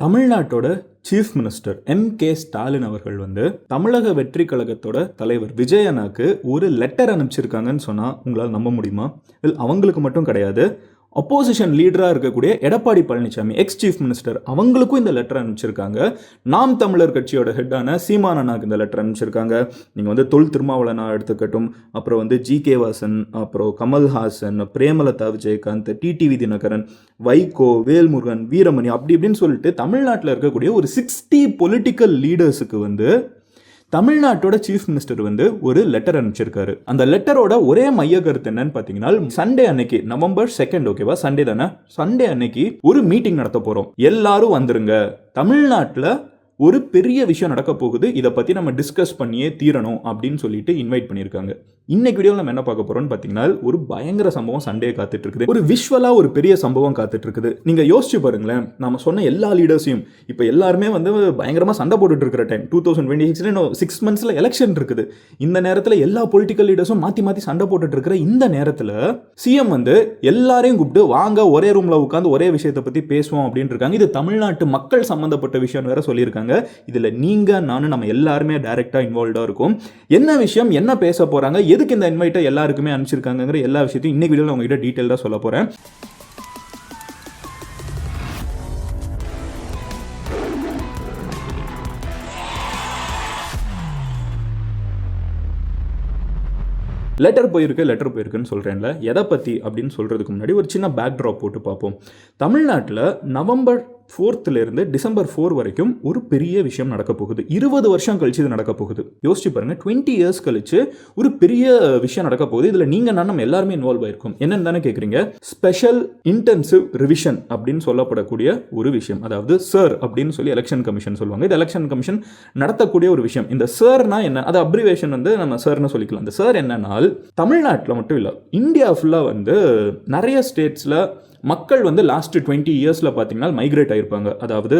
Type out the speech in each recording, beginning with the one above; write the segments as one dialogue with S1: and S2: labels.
S1: தமிழ்நாட்டோட chief minister K Stalin அவர்கள் தமிழக வெற்றி கழகத்தோட தலைவர் விஜய் அண்ணாக்கு ஒரு லெட்டர் அனுப்பிச்சிருக்காங்கன்னு சொன்னால் உங்களால் நம்ப முடியுமா? இல்லை அவங்களுக்கு மட்டும் கிடையாது, அப்போசிஷன் லீடராக இருக்கக்கூடிய Edappadi Palaniswami X chief minister அவங்களுக்கும் இந்த லெட்டர் அனுப்பிச்சிருக்காங்க. நாம் தமிழர் கட்சியோட ஹெட்டான சீமான் அண்ணாக்கு இந்த லெட்டர் அனுப்பிச்சிருக்காங்க. நீங்கள் தொல் திருமாவளவனா எடுத்துக்கட்டும், அப்புறம் ஜி.கே. வாசன், அப்புறம் கமல்ஹாசன், பிரேமலதா விஜயகாந்த், டிடிவி தினகரன், வைகோ, வேல்முருகன், வீரமணி அப்படி இப்படின்னு சொல்லிட்டு தமிழ்நாட்டில் இருக்கக்கூடிய ஒரு 60 பொலிட்டிக்கல் லீடர்ஸுக்கு தமிழ்நாட்டோட சீஃப் மினிஸ்டர் ஒரு லெட்டர் அனுப்பிச்சிருக்காரு. அந்த லெட்டரோட ஒரே மைய கருத்து என்னன்னு பார்த்தீங்கன்னா, சண்டே அன்னைக்கு நவம்பர் 2, ஓகேவா, சண்டே தானே, சண்டே அன்னைக்கு ஒரு மீட்டிங் நடத்த போறோம், எல்லாரும் வந்துருங்க, தமிழ்நாட்டில் ஒரு பெரிய விஷயம் நடக்க போகுது, இதை பற்றி நம்ம டிஸ்கஸ் பண்ணியே தீரணும் அப்படின்னு சொல்லிட்டு இன்வைட் பண்ணியிருக்காங்க. இன்னைக்கு வீடியோவில் நம்ம என்ன பார்க்க போறோம்னு பார்த்தீங்கன்னா, ஒரு பயங்கர சம்பவம் சண்டே காத்துட்டு இருக்குது. ஒரு விஷுவலாக ஒரு பெரிய சம்பவம் காத்துட்டு இருக்குது. நீங்கள் யோசிச்சு பாருங்களேன், நம்ம சொன்ன எல்லா லீடர்ஸையும் இப்போ எல்லாருமே பயங்கரமாக சண்டை போட்டுட்டு இருக்கிற டைம் 2026 6 monthsல எலெக்ஷன் இருக்குது. இந்த நேரத்தில் எல்லா பொலிட்டிக்கல் லீடர்ஸும் மாற்றி மாற்றி சண்டை போட்டுட்டு இருக்கிற இந்த நேரத்தில் சிஎம் எல்லாரையும் கூப்பிட்டு வாங்க ஒரே ரூமில் உட்காந்து ஒரே விஷயத்தை பற்றி பேசுவோம் அப்படின்னு இருக்காங்க. இது தமிழ்நாட்டு மக்கள் சம்மந்தப்பட்ட விஷயம் வேற சொல்லியிருக்காங்க. இதுல நீங்க நானும் நம்ம எல்லாருமே டைரக்டா இன்வால்வ்டா இருக்கும். என்ன விஷயம், என்ன பேச போறாங்க, எதுக்கு இந்த இன்வைட்டை எல்லாருக்குமே அனுப்பிச்சிருக்காங்கிற எல்லா விஷயத்தையும் இன்னைக்கு வீடியோல உங்ககிட்ட டீடைலா சொல்ல போறேன். லெட்டர் போயிருக்குன்னு சொல்கிறேன்ல, எதை பற்றி அப்படின்னு சொல்கிறதுக்கு முன்னாடி ஒரு சின்ன பேக்ட்ராப் போட்டு பார்ப்போம். தமிழ்நாட்டில் நவம்பர் 4 டிசம்பர் 4 வரைக்கும் ஒரு பெரிய விஷயம் நடக்க போகுது. 20 வருஷம் கழிச்சு இது நடக்க போகுது. யோசிச்சு பாருங்க, 20 years கழிச்சு ஒரு பெரிய விஷயம் நடக்க போகுது. இதில் நீங்கள் நம்ம எல்லாருமே இன்வால்வ் ஆயிருக்கும். என்னன்னு தானே கேட்குறீங்க? ஸ்பெஷல் இன்டென்சிவ் ரிவிஷன் அப்படின்னு சொல்லப்படக்கூடிய ஒரு விஷயம், அதாவது சர் அப்படின்னு சொல்லி எலெக்ஷன் கமிஷன் சொல்லுவாங்க. இது எலெக்ஷன் கமிஷன் நடத்தக்கூடிய ஒரு விஷயம். இந்த சர்னா என்ன, அது அப்ரிவேஷன் நம்ம சர்னு சொல்லிக்கலாம். இந்த சர் என்னன்னா, தமிழ்நாட்டில் மட்டும் இல்லை, இந்தியா ஃபுல்லாக நிறைய ஸ்டேட்ஸில் மக்கள் லாஸ்ட் 20 yearsல பார்த்தீங்கன்னா மைக்ரேட் ஆகிருப்பாங்க. அதாவது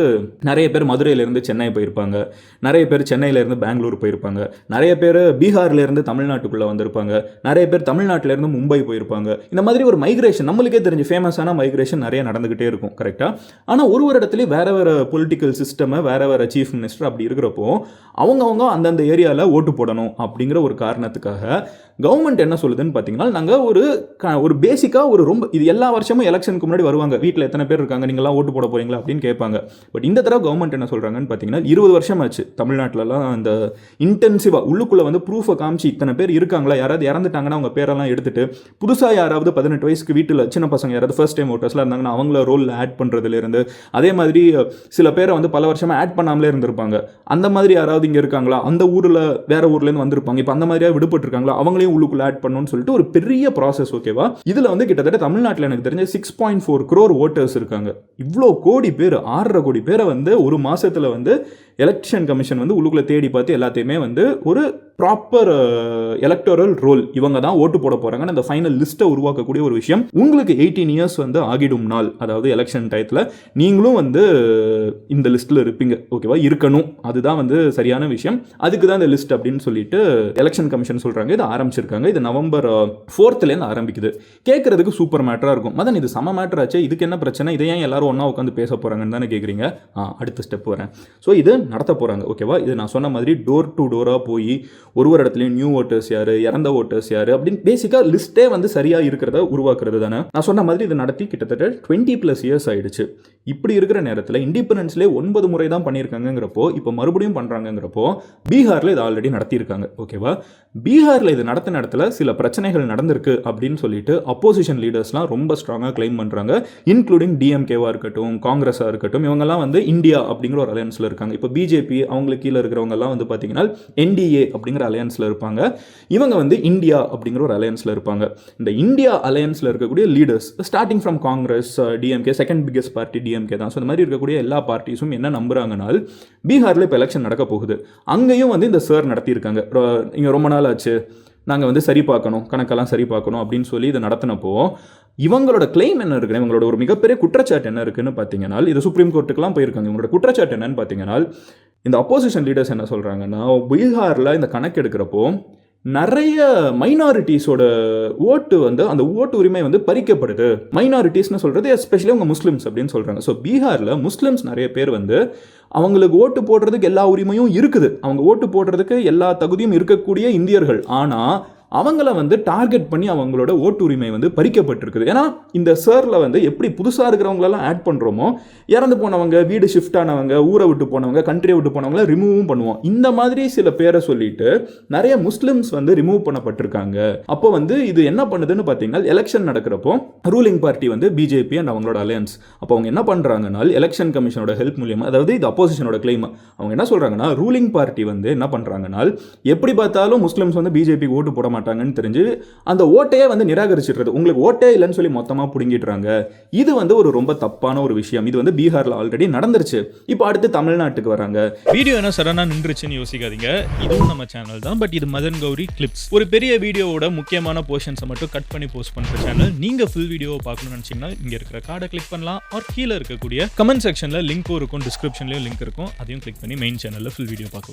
S1: நிறைய பேர் மதுரையிலேருந்து சென்னை போயிருப்பாங்க, நிறைய பேர் சென்னையிலேருந்து பெங்களூர் போயிருப்பாங்க, நிறைய பேர் பீகார்லேருந்து தமிழ்நாட்டுக்குள்ளே வந்திருப்பாங்க, நிறைய பேர் தமிழ்நாட்டிலேருந்து மும்பை போயிருப்பாங்க. இந்த மாதிரி ஒரு மைக்ரேஷன் நம்மளுக்கே தெரிஞ்ச ஃபேமஸான மைக்ரேஷன் நிறைய நடந்துக்கிட்டே இருக்கும், கரெக்டாக. ஆனால் ஒரு இடத்துலையும் வேறு வேறு பொலிட்டிக்கல் சிஸ்டம், வேறு வேறு சீஃப் மினிஸ்டர் அப்படி இருக்கிறப்போ அவங்கவுங்க அந்தந்த ஏரியாவில் ஓட்டு போடணும் அப்படிங்கிற ஒரு காரணத்துக்காக கவர்மெண்ட் என்ன சொல்லுதுன்னு பார்த்தீங்கன்னா, நாங்கள் ஒரு பேசிக்காக ரொம்ப இது எல்லா வருஷமும் எலெக்ஷனுக்கு முன்னாடி வருவாங்க, வீட்டில் எத்தனை பேர் இருக்காங்க, நீங்களாம் ஓட்டு போட போறீங்களா அப்படின்னு கேட்பாங்க. பட் இந்த தடவை கவர்மெண்ட் என்ன சொல்கிறாங்கன்னு பார்த்தீங்கன்னா, 20 வருஷம் ஆச்சு தமிழ்நாட்டிலலாம் அந்த இன்டென்சிவாக உள்ளுக்குள்ளே ப்ரூஃபை காமிச்சு இத்தனை பேர் இருக்காங்களா, யாராவது இறந்துட்டாங்கன்னா அவங்க பேரெல்லாம் எடுத்துட்டு புதுசாக யாராவது 18 வயசுக்கு வீட்டில் சின்ன பசங்க யாராவது ஃபர்ஸ்ட் டைம் ஓட்டர்ஸ்லாம் இருந்தாங்கன்னா அவங்கள ரோலில் ஆட் பண்ணுறதுலேருந்து, அதே மாதிரி சில பேரை பல வருஷமாக ஆட் பண்ணாமலே இருந்திருப்பாங்க, அந்த மாதிரி யாராவது இங்கே இருக்காங்களா, அந்த ஊரில் வேற ஊர்லேருந்து வந்திருப்பாங்க, இப்போ அந்த மாதிரியாக விடுபட்டுருக்காங்களா, அவங்களையும் உள்ளுக்குள்ள ஆட் பண்ணணும்னு சொல்லிட்டு ஒரு பெரிய ப்ராசஸ், ஓகேவா. இதில் கிட்டத்தட்ட தமிழ்நாட்டில் எனக்கு தெரிஞ்ச 6.4 crore ஓட்டர்ஸ் இருக்காங்க. இவ்வளோ கோடி பேர், 6.5 கோடி பேரை ஒரு மாசத்துல எலெக்ஷன் கமிஷன் உள்ளுக்குள்ள தேடி பார்த்து எல்லாத்தையுமே ஒரு ப்ராப்பர் எலக்டோரல் ரோல் இவங்க தான் ஓட்டு போட போறாங்க அந்த ஃபைனல் லிஸ்ட்டை உருவாக்கக்கூடிய ஒரு விஷயம். உங்களுக்கு 18 years ஆகிடும் நாள், அதாவது எலெக்ஷன் டயத்தில் நீங்களும் இந்த லிஸ்ட்டில் இருப்பீங்க, ஓகேவா, இருக்கணும். அதுதான் சரியான விஷயம். அதுக்கு தான் இந்த லிஸ்ட் அப்படின்னு சொல்லிட்டு எலெக்ஷன் கமிஷன் சொல்றாங்க. இது ஆரம்பிச்சிருக்காங்க. இது நவம்பர் 4 ஆரம்பிக்குது. கேட்கறதுக்கு சூப்பர் மேட்டரா இருக்கும். மதன், இது சம மேட்டர் ஆச்சு, இதுக்கு என்ன பிரச்சனை, இதை ஏன் எல்லாரும் ஒன்றா உட்காந்து பேச போறாங்கன்னு தானே கேட்குறீங்க. அடுத்த ஸ்டெப் வரேன். ஸோ இது நடத்த போறாங்க, ஓகேவா. இது நான் சொன்ன மாதிரி டோர் டு டோராக போய் ஒரு இடத்துலையும் நியூ ஓட்டர்ஸ் யாரு, இறந்த ஓட்டர்ஸ் யாரு அப்படின்னு பேசிக்காக லிஸ்ட்டே சரியா இருக்கிறத உருவாக்குறது தானே. நான் சொன்ன மாதிரி இதை நடத்தி கிட்டத்தட்ட 20+ years ஆயிடுச்சு. இப்படி இருக்கிற நேரத்தில் இண்டிபெண்டன்ஸ்லேயே 9 முறை தான் பண்ணியிருக்காங்கிறப்போ இப்போ மறுபடியும் பண்ணுறாங்கிறப்போ பீகாரில் இது ஆல்ரெடி நடத்தியிருக்காங்க, ஓகேவா. பீகாரில் இது நடத்த நேரத்தில் சில பிரச்சனைகள் நடந்திருக்கு அப்படின்னு சொல்லிட்டு அப்போசிஷன் லீடர்ஸ்லாம் ரொம்ப ஸ்ட்ராங்காக கிளைம் பண்ணுறாங்க. இன்க்ளூடிங் டிஎம்கேவாக இருக்கட்டும், காங்கிரஸாக இருக்கட்டும், இவங்கெல்லாம் இந்தியா அப்படிங்கிற ஒரு அலையன்ஸில் இருக்காங்க. இப்போ பிஜேபி அவங்களுக்கு கீழே இருக்கிறவங்கலாம் பார்த்தீங்கன்னா என்டிஏ அப்படிங்கிற அலையன்ஸில் இருப்பாங்க. இவங்க இந்தியா அப்படிங்கிற ஒரு அலையன்ஸில் இருப்பாங்க. இந்த இந்தியா அலையன்ஸில் இருக்கக்கூடிய leaders starting from Congress, DMK, second biggest party DMK தான். ஸோ இந்த மாதிரி இருக்கக்கூடிய எல்லா பார்ட்டிஸும் என்ன நம்புறாங்கன்னா, பீகாரில் இப்போ எலெக்ஷன் நடக்க போகுது, அங்கேயும் இந்த சர் நடத்தியிருக்காங்க. இங்கே ரொம்ப நாள் ஆச்சு, நாங்கள் சரி பார்க்கணும், கணக்கெல்லாம் சரி பார்க்கணும் அப்படின்னு சொல்லி இதை நடத்தினப்போ இவங்களோட கிளைம் என்ன இருக்குன்னு, இவங்களோட ஒரு மிகப்பெரிய குற்றச்சாட்டு என்ன இருக்குன்னு பார்த்தீங்கன்னா, இது சுப்ரீம் கோர்ட்டுக்குலாம் போயிருக்காங்க. இவங்களோட குற்றச்சாட்டு என்னன்னு பார்த்தீங்கன்னா, இந்த அப்போசிஷன் லீடர்ஸ் என்ன சொல்கிறாங்கன்னா, பீகாரில் இந்த கணக்கு எடுக்கிறப்போ நிறைய மைனாரிட்டிஸோட ஓட்டு வந்து அந்த ஓட்டு உரிமை வந்து பறிக்கப்படுது. மைனாரிட்டிஸ்னு சொல்கிறது எஸ்பெஷலி அவங்க முஸ்லிம்ஸ் அப்படின்னு சொல்கிறாங்க. ஸோ பீகாரில் முஸ்லிம்ஸ் நிறைய பேர் வந்து அவங்களுக்கு ஓட்டு போடுறதுக்கு எல்லா உரிமையும் இருக்குது, அவங்க ஓட்டு போடுறதுக்கு எல்லா தகுதியும் இருக்கக்கூடிய இந்தியர்கள். ஆனால் அவங்கள வந்து டார்கெட் பண்ணி அவங்களோட ஓட்டு உரிமை வந்து பறிக்கப்பட்டிருக்குது. ஏன்னா இந்த சர்ல வந்து எப்படி புதுசாக இருக்கிறவங்களெல்லாம் ஆட் பண்ணுறோமோ, இறந்து போனவங்க, வீடு ஷிஃப்ட் ஆனவங்க, ஊரை விட்டு போனவங்க, கண்ட்ரியை விட்டு போனவங்கள ரிமூவும் பண்ணுவோம். இந்த மாதிரி சில பேரை சொல்லிட்டு நிறைய முஸ்லிம்ஸ் வந்து ரிமூவ் பண்ணப்பட்டிருக்காங்க. அப்போ வந்து இது என்ன பண்ணுதுன்னு பார்த்தீங்கன்னா, எலெக்ஷன் நடக்கிறப்போ ரூலிங் பார்ட்டி வந்து பிஜேபி அண்ட் அவங்களோட அலையன்ஸ், அப்போ அவங்க என்ன பண்ணுறாங்கன்னா எலெக்ஷன் கமிஷனோட ஹெல்ப் மூலியமாக, அதாவது இது அப்போசிஷனோட கிளைம், அவங்க என்ன சொல்கிறாங்கன்னா ரூலிங் பார்ட்டி வந்து என்ன பண்ணுறாங்கன்னா எப்படி பார்த்தாலும் முஸ்லிம்ஸ் வந்து பிஜேபிக்கு ஓட்டு போட மாட்டாங்கன்னு தெரிஞ்சு அந்த ஓட்டையே வந்து நிராகரிச்சிடுறது. உங்களுக்கு ஓட்டே இல்லைன்னு சொல்லி மொத்தமாக பிடுங்கிடுறாங்க. இது வந்து ஒரு ரொம்ப தப்பான ஒரு விஷயம். இது வந்து பீகாரில் ஆல்ரெடி நடந்துருச்சு. இப்போ அடுத்து தமிழ்நாட்டுக்கு வராங்க.
S2: வீடியோ என்ன சடனாக நின்றுச்சுன்னு யோசிக்காதீங்க, இதுவும் நம்ம சேனல் தான். பட் இது மதன் கௌரி கிளிப்ஸ், ஒரு பெரிய வீடியோவோட முக்கியமான போர்ஷன்ஸை மட்டும் கட் பண்ணி போஸ்ட் பண்ணுற சேனல். நீங்கள் ஃபுல் வீடியோவை பார்க்கணும்னு நினச்சிங்கன்னா இங்கே இருக்கிற கார்டை கிளிக் பண்ணலாம். ஆர் கீழே இருக்கக்கூடிய கமெண்ட் செக்ஷனில் லிங்க்கும் இருக்கும், டிஸ்கிரிப்ஷன்லேயும் லிங்க் இருக்கும், அதையும் கிளிக் பண்ணி மெயின் சேனலில் ஃபுல் வீடியோ பார்க்கலாம்.